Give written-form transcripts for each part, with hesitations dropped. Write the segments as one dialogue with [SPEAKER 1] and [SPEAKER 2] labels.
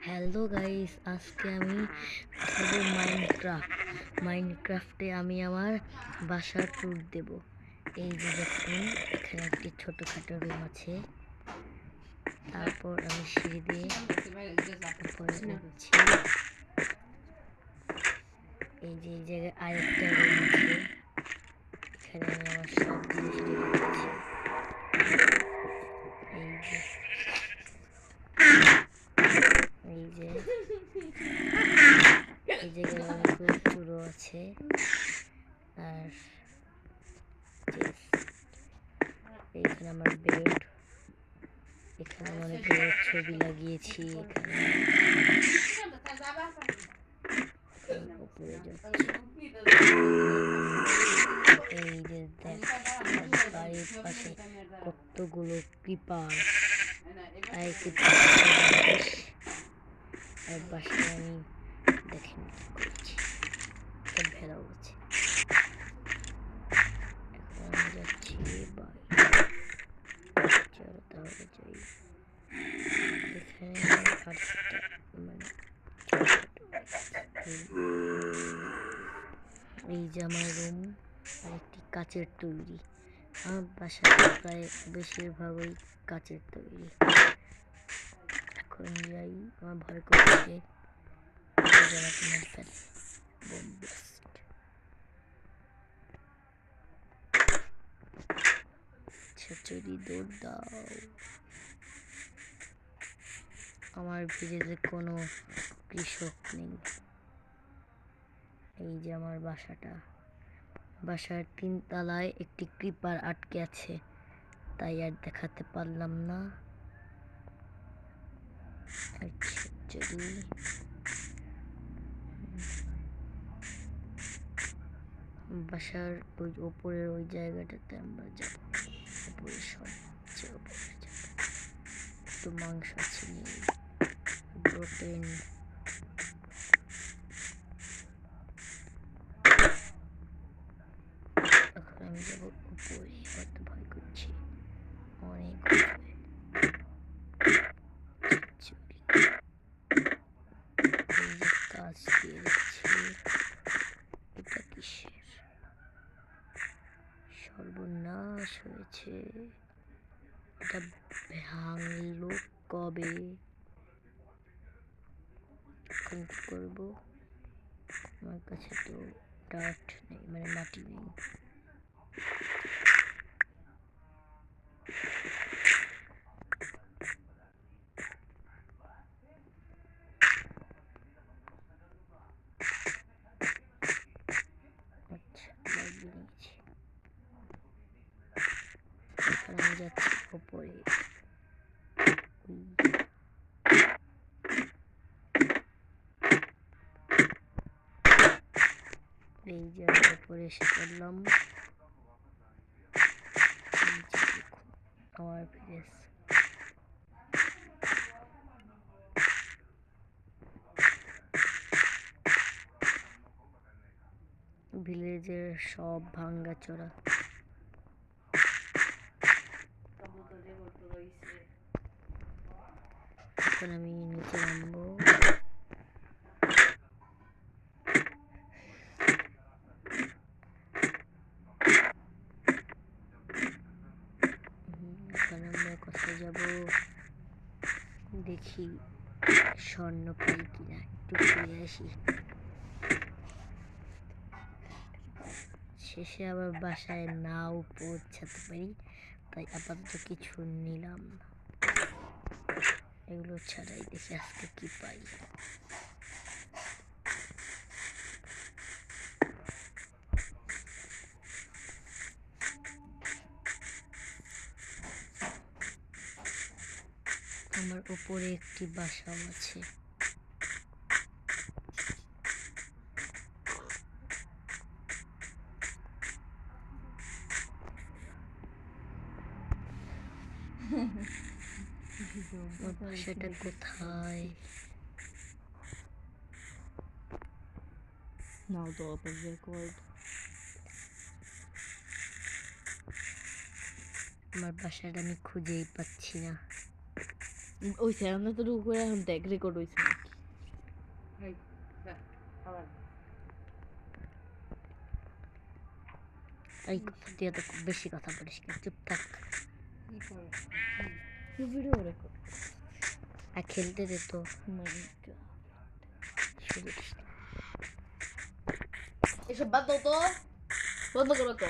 [SPEAKER 1] Hello guys, আজকে আমি খেলবো মাইনক্রাফটে আমি আমার বাসার ট্যুর দেব। এই যে দেখুন, এখানে একটি ছোটখাটো রুম আছে। তারপর আমি সিঁড়ি দিয়ে উপরে উঠছি। এই যে এই জায়গায় আরেকটা রুম আছে, এখানে আমি আমার সব জিনিস রেখেছি। এই যে এই জায়গায় অনেকগুলো চুরো আছে। আর এইখানে আমার বেড, এখানে অনেকগুলো ছবি লাগিয়েছি। এখানে উপরে যাচ্ছি, এই যে বাড়ির পাশে কতগুলো ক্রিপার, আর বাসায় আমি দেখেন কি করছি, একটা ভেড়াও আছে। এখন আমি যাচ্ছি বাইরে, চলো তাহলে যাই। এখানে আরেকটা মানে এই যে আমার রুম, আরেকটি কাচের তৈরি। আমার বাসাটা প্রায় বেশিরভাগই কাচের তৈরি। এখন যাই, আমার ভয় করছে ছেচড়ি দৌড় দাও। আমার ভিলেজে কোনো কৃষক নেই। এই যে আমার বাসার 3 তলায় একটি ক্রিপার আটকে আছে, তাই আর দেখাতে পারলাম না। যদি বাসার ওই উপরের ওই জায়গাটাতে আমরা যাব, উপরে সবচেয়ে উপরে যাব। একটু মাংস আছে, নিয়ে প্রোটিন। এখন আমি যাবো উপরে, অত ভয় করছি, অনেক উপরে। কাজ দিয়ে দিচ্ছি, এটা কিসের সর্বনাশ হয়েছে? এটা ভাঙলো কবে? এখন কি করবো? আমার কাছে তো ডার্ট নেই, মানে মাটি নেই। এখন আমি যাচ্ছি উপরে। এই যে উপরে এসে পড়লাম। আমার ভিলেজের সব ভাঙ্গাচোরা। এখন আমি নিচে নামবো। এখন আমরা কোথায় যাব দেখি, স্বর্ণ পাই কিনা, একটু ঘুরে আসি। শেষে আবার বাসায় নাও পৌঁছাতে পারি, তাই আপাতত কিছু নিলাম না। এগুলো ছাড়াই দেখি আজকে কি পাই। আমার উপরে একটি বাসাও আছে। বাসাটা কোথায়?
[SPEAKER 2] Now the open record.
[SPEAKER 1] আমার বাসাটা আমি খুঁজেই পাচ্ছি না।
[SPEAKER 2] ওই স্যার তো রুক করে এখন দেখ রেকর্ড হয়েছে নাকি।
[SPEAKER 1] এই তুই এত বেশি কথা বলিস না, চুপ থাক
[SPEAKER 2] ভিডিও রেকর্ড
[SPEAKER 1] আর খেলতে দে তো। শুধু
[SPEAKER 2] এসব বাদ দাও তো, বন্ধ করো তো।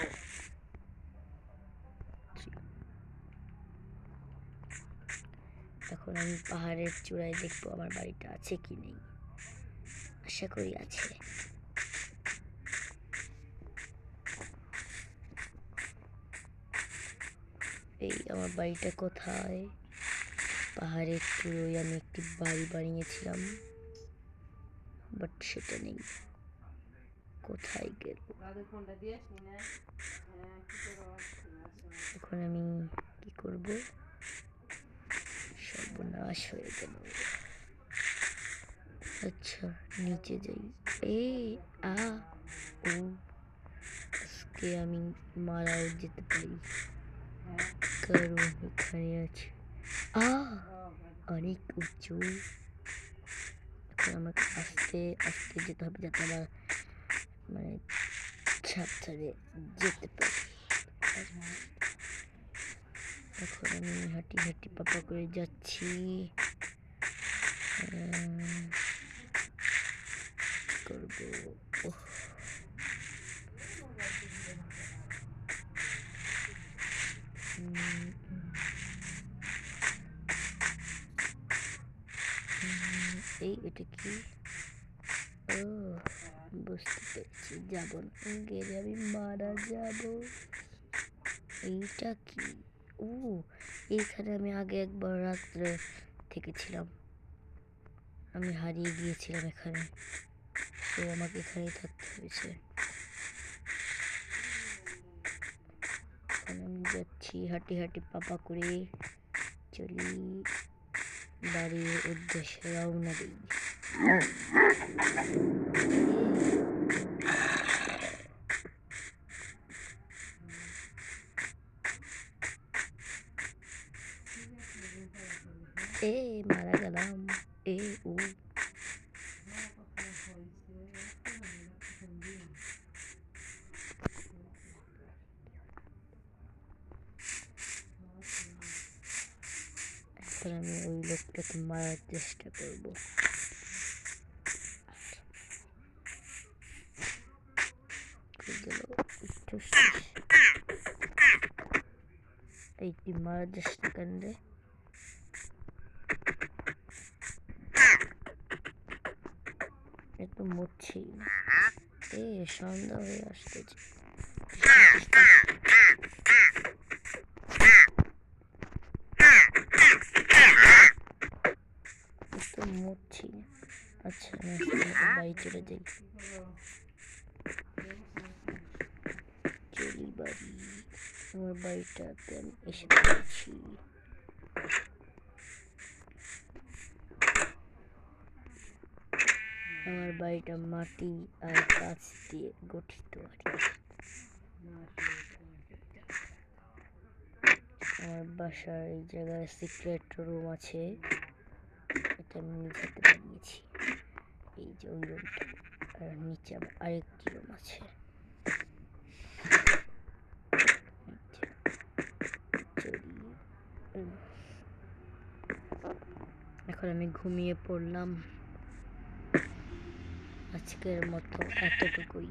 [SPEAKER 1] এখন আমি পাহাড়ের চূড়ায় দেখবো আমার বাড়িটা আছে কি নেই, আশা করি আছে। এই আমার বাড়িটা কোথায়? পাহাড়ের চূড়োয় আমি একটি বাড়ি বানিয়েছিলাম, বাট সেটা নেই, কোথায় গেল? এখন আমি কি করব? সর্বনাশ হয়ে গেল। আচ্ছা নিচে যাই। ও আজকে আমি মারাও যেতে পারি, কারণ এখানে আছে অনেক উঁচু। এখন আমাকে আস্তে আস্তে যেতে হবে যাতে আমার মানে সাবধানে যেতে পারি। এখন আমি হাঁটি হাঁটি পাপা করে যাচ্ছি। করবো এই এটা কি? ও বুঝতে পেরেছি, যাব না, গেলে আমি মারা যাব। এইটা কি? ও এইখানে আমি আগে একবার রাত্রে থেকেছিলাম, আমি হারিয়ে গিয়েছিলাম এখানে, তো আমাকে এখানেই থাকতে হয়েছে। এখন আমি যাচ্ছি হাঁটি হাঁটি পাপা করে, চলি বাড়ির উদ্দেশ্যে রওনা দিই। মারা গেলাম। ও এখন আমি ওই লোকটাকে মারার চেষ্টা করবো। এইটি মারার চেষ্টা কেন্দ্রে এত মরছি না। সন্ধ্যা হয়ে আসতেছে, মরছি না। আচ্ছা বাড়ি চলে যাই, চলি বাড়ি। আমার বাড়িটাতে আমি এসে পড়েছি। আমার বাড়িটা মাটি আর কাঠ দিয়ে গঠিত আর কি। আমার বাসার এই জায়গায় সিক্রেট রুম আছে, এটা আমি নিজেতে বানিয়েছি। এই যে ওই রুমটা, আর নিচে আবার আরেকটি রুম আছে। এখন আমি ঘুমিয়ে পড়লাম, আজকের মতো এতটুকুই।